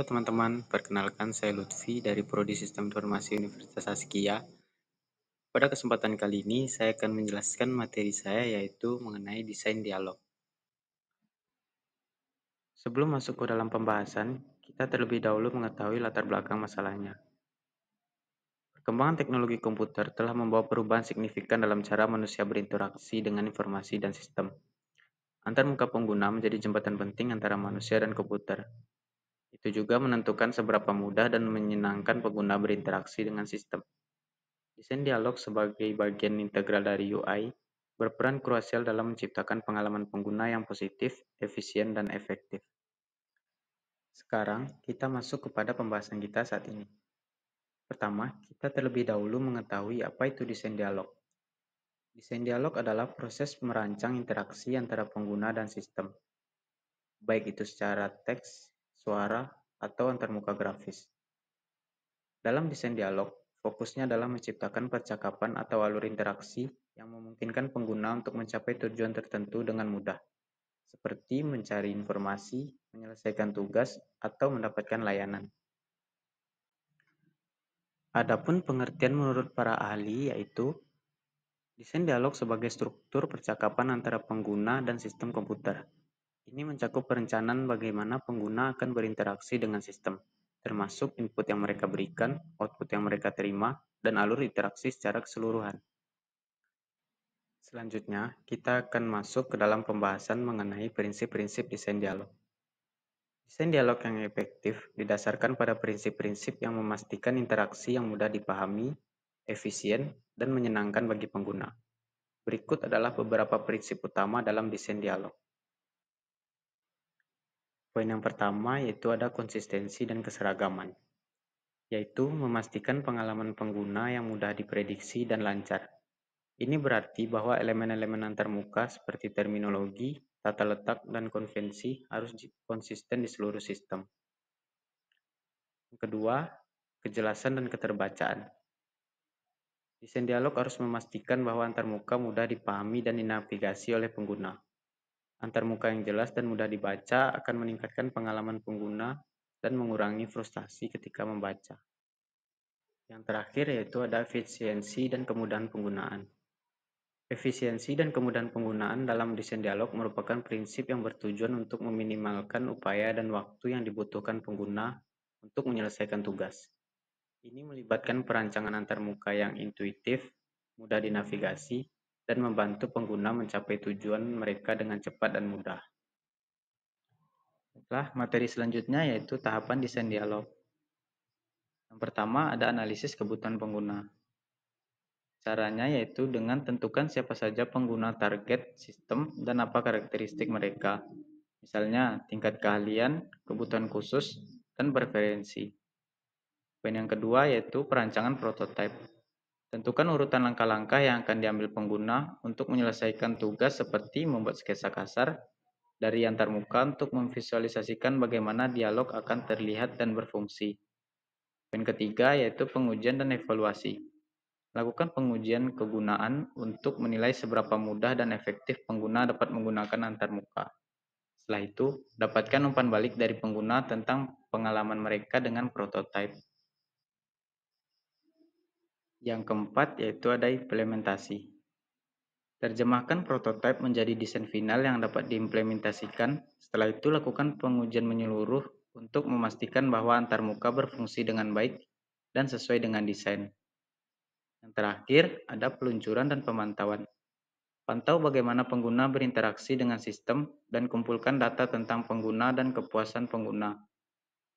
Halo teman-teman, perkenalkan saya Lutfi dari Prodi Sistem Informasi Universitas Askia. Pada kesempatan kali ini, saya akan menjelaskan materi saya yaitu mengenai desain dialog. Sebelum masuk ke dalam pembahasan, kita terlebih dahulu mengetahui latar belakang masalahnya. Perkembangan teknologi komputer telah membawa perubahan signifikan dalam cara manusia berinteraksi dengan informasi dan sistem. Antarmuka pengguna menjadi jembatan penting antara manusia dan komputer. Itu juga menentukan seberapa mudah dan menyenangkan pengguna berinteraksi dengan sistem. Desain dialog sebagai bagian integral dari UI berperan krusial dalam menciptakan pengalaman pengguna yang positif, efisien, dan efektif. Sekarang, kita masuk kepada pembahasan kita saat ini. Pertama, kita terlebih dahulu mengetahui apa itu desain dialog. Desain dialog adalah proses merancang interaksi antara pengguna dan sistem, baik itu secara teks, suara, atau antarmuka grafis. Dalam desain dialog, fokusnya adalah menciptakan percakapan atau alur interaksi yang memungkinkan pengguna untuk mencapai tujuan tertentu dengan mudah, seperti mencari informasi, menyelesaikan tugas, atau mendapatkan layanan. Adapun pengertian menurut para ahli yaitu desain dialog sebagai struktur percakapan antara pengguna dan sistem komputer. Ini mencakup perencanaan bagaimana pengguna akan berinteraksi dengan sistem, termasuk input yang mereka berikan, output yang mereka terima, dan alur interaksi secara keseluruhan. Selanjutnya, kita akan masuk ke dalam pembahasan mengenai prinsip-prinsip desain dialog. Desain dialog yang efektif didasarkan pada prinsip-prinsip yang memastikan interaksi yang mudah dipahami, efisien, dan menyenangkan bagi pengguna. Berikut adalah beberapa prinsip utama dalam desain dialog. Poin yang pertama yaitu ada konsistensi dan keseragaman, yaitu memastikan pengalaman pengguna yang mudah diprediksi dan lancar. Ini berarti bahwa elemen-elemen antarmuka seperti terminologi, tata letak, dan konvensi harus konsisten di seluruh sistem. Yang kedua, kejelasan dan keterbacaan. Desain dialog harus memastikan bahwa antarmuka mudah dipahami dan dinavigasi oleh pengguna. Antarmuka yang jelas dan mudah dibaca akan meningkatkan pengalaman pengguna dan mengurangi frustasi ketika membaca. Yang terakhir yaitu ada efisiensi dan kemudahan penggunaan. Efisiensi dan kemudahan penggunaan dalam desain dialog merupakan prinsip yang bertujuan untuk meminimalkan upaya dan waktu yang dibutuhkan pengguna untuk menyelesaikan tugas. Ini melibatkan perancangan antarmuka yang intuitif, mudah dinavigasi, dan membantu pengguna mencapai tujuan mereka dengan cepat dan mudah. Setelah materi selanjutnya yaitu tahapan desain dialog. Yang pertama ada analisis kebutuhan pengguna. Caranya yaitu dengan tentukan siapa saja pengguna target sistem dan apa karakteristik mereka. Misalnya tingkat keahlian, kebutuhan khusus, dan preferensi. Poin yang kedua yaitu perancangan prototipe. Tentukan urutan langkah-langkah yang akan diambil pengguna untuk menyelesaikan tugas seperti membuat sketsa kasar dari antarmuka untuk memvisualisasikan bagaimana dialog akan terlihat dan berfungsi. Poin ketiga yaitu pengujian dan evaluasi. Lakukan pengujian kegunaan untuk menilai seberapa mudah dan efektif pengguna dapat menggunakan antarmuka. Setelah itu, dapatkan umpan balik dari pengguna tentang pengalaman mereka dengan prototipe. Yang keempat yaitu ada implementasi. Terjemahkan prototipe menjadi desain final yang dapat diimplementasikan. Setelah itu, lakukan pengujian menyeluruh untuk memastikan bahwa antarmuka berfungsi dengan baik dan sesuai dengan desain. Yang terakhir, ada peluncuran dan pemantauan. Pantau bagaimana pengguna berinteraksi dengan sistem dan kumpulkan data tentang pengguna dan kepuasan pengguna.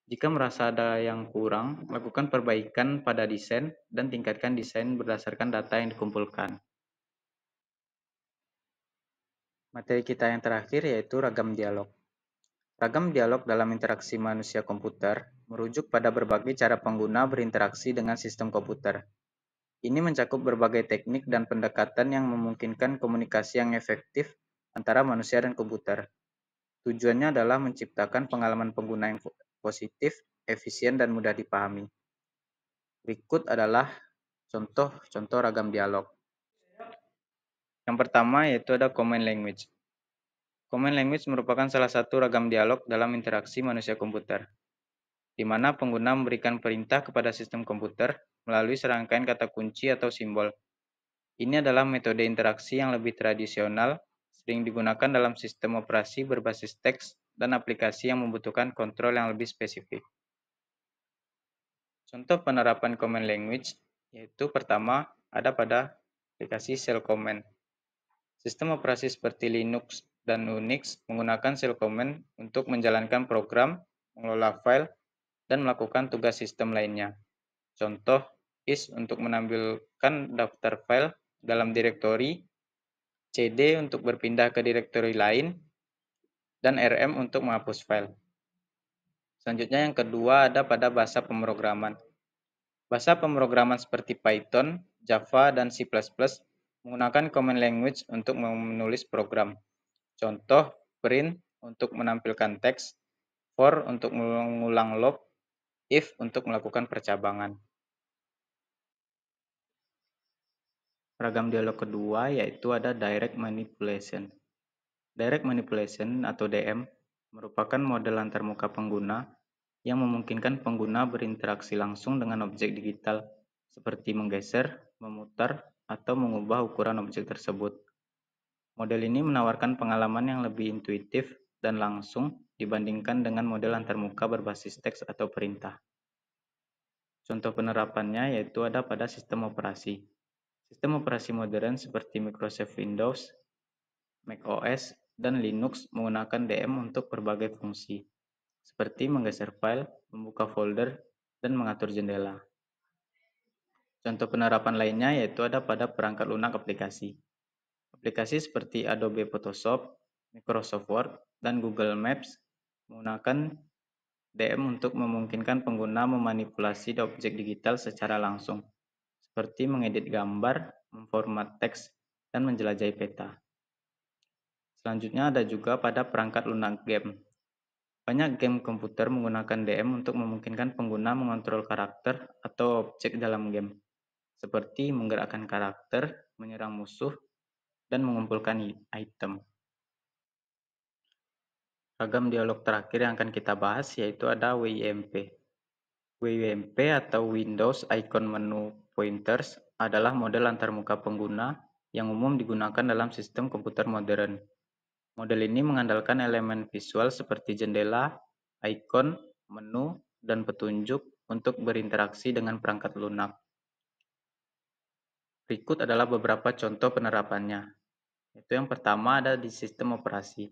Jika merasa ada yang kurang, lakukan perbaikan pada desain dan tingkatkan desain berdasarkan data yang dikumpulkan. Materi kita yang terakhir yaitu ragam dialog. Ragam dialog dalam interaksi manusia komputer merujuk pada berbagai cara pengguna berinteraksi dengan sistem komputer. Ini mencakup berbagai teknik dan pendekatan yang memungkinkan komunikasi yang efektif antara manusia dan komputer. Tujuannya adalah menciptakan pengalaman pengguna yang positif, efisien, dan mudah dipahami. Berikut adalah contoh-contoh ragam dialog. Yang pertama yaitu ada command language. Command language merupakan salah satu ragam dialog dalam interaksi manusia komputer. di mana pengguna memberikan perintah kepada sistem komputer melalui serangkaian kata kunci atau simbol. Ini adalah metode interaksi yang lebih tradisional, sering digunakan dalam sistem operasi berbasis teks dan aplikasi yang membutuhkan kontrol yang lebih spesifik. Contoh penerapan command language yaitu pertama ada pada aplikasi shell command. Sistem operasi seperti Linux dan Unix menggunakan shell command untuk menjalankan program, mengelola file, dan melakukan tugas sistem lainnya. Contoh is untuk menampilkan daftar file dalam direktori, cd untuk berpindah ke direktori lain, dan rm untuk menghapus file. Selanjutnya yang kedua ada pada bahasa pemrograman. Bahasa pemrograman seperti Python, Java, dan C++ menggunakan command language untuk menulis program. Contoh, print untuk menampilkan teks, for untuk mengulang log, if untuk melakukan percabangan. Ragam dialog kedua yaitu ada direct manipulation. Direct manipulation atau DM merupakan model antarmuka pengguna yang memungkinkan pengguna berinteraksi langsung dengan objek digital, seperti menggeser, memutar, atau mengubah ukuran objek tersebut. Model ini menawarkan pengalaman yang lebih intuitif dan langsung dibandingkan dengan model antarmuka berbasis teks atau perintah. Contoh penerapannya yaitu ada pada sistem operasi. Sistem operasi modern seperti Microsoft Windows, macOS, dan Linux menggunakan DM untuk berbagai fungsi, seperti menggeser file, membuka folder, dan mengatur jendela. Contoh penerapan lainnya yaitu ada pada perangkat lunak aplikasi. Aplikasi seperti Adobe Photoshop, Microsoft Word, dan Google Maps menggunakan DM untuk memungkinkan pengguna memanipulasi objek digital secara langsung, seperti mengedit gambar, memformat teks, dan menjelajahi peta. Selanjutnya ada juga pada perangkat lunak game. Banyak game komputer menggunakan DM untuk memungkinkan pengguna mengontrol karakter atau objek dalam game, seperti menggerakkan karakter, menyerang musuh, dan mengumpulkan item. Ragam dialog terakhir yang akan kita bahas yaitu ada WIMP. WIMP atau Windows Icon Menu Pointers adalah model antarmuka pengguna yang umum digunakan dalam sistem komputer modern. Model ini mengandalkan elemen visual seperti jendela, ikon, menu, dan petunjuk untuk berinteraksi dengan perangkat lunak. Berikut adalah beberapa contoh penerapannya. Itu yang pertama ada di sistem operasi.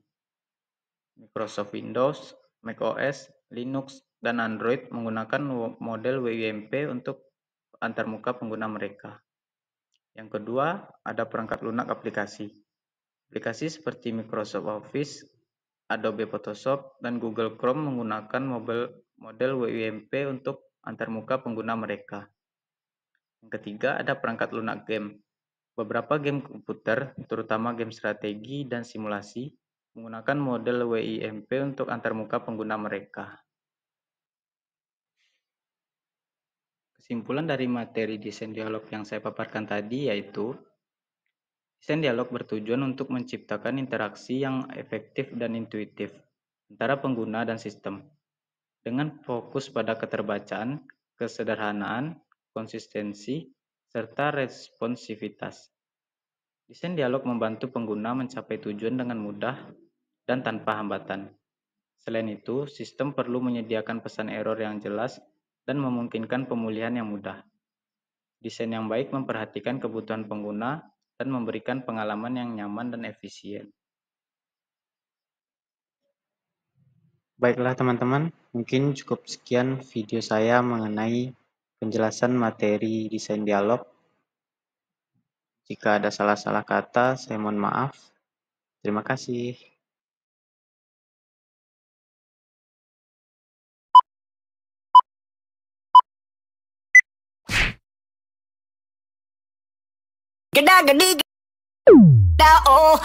Microsoft Windows, macOS, Linux, dan Android menggunakan model WIMP untuk antarmuka pengguna mereka. Yang kedua, ada perangkat lunak aplikasi. Aplikasi seperti Microsoft Office, Adobe Photoshop, dan Google Chrome menggunakan model WIMP untuk antarmuka pengguna mereka. Yang ketiga, ada perangkat lunak game. Beberapa game komputer, terutama game strategi dan simulasi, menggunakan model WIMP untuk antarmuka pengguna mereka. Kesimpulan dari materi desain dialog yang saya paparkan tadi yaitu desain dialog bertujuan untuk menciptakan interaksi yang efektif dan intuitif antara pengguna dan sistem, dengan fokus pada keterbacaan, kesederhanaan, konsistensi, serta responsivitas. Desain dialog membantu pengguna mencapai tujuan dengan mudah dan tanpa hambatan. Selain itu, sistem perlu menyediakan pesan error yang jelas dan memungkinkan pemulihan yang mudah. Desain yang baik memperhatikan kebutuhan pengguna dan memberikan pengalaman yang nyaman dan efisien. Baiklah teman-teman, mungkin cukup sekian video saya mengenai penjelasan materi desain dialog. Jika ada salah-salah kata, saya mohon maaf. Terima kasih. Gada gadi, oh.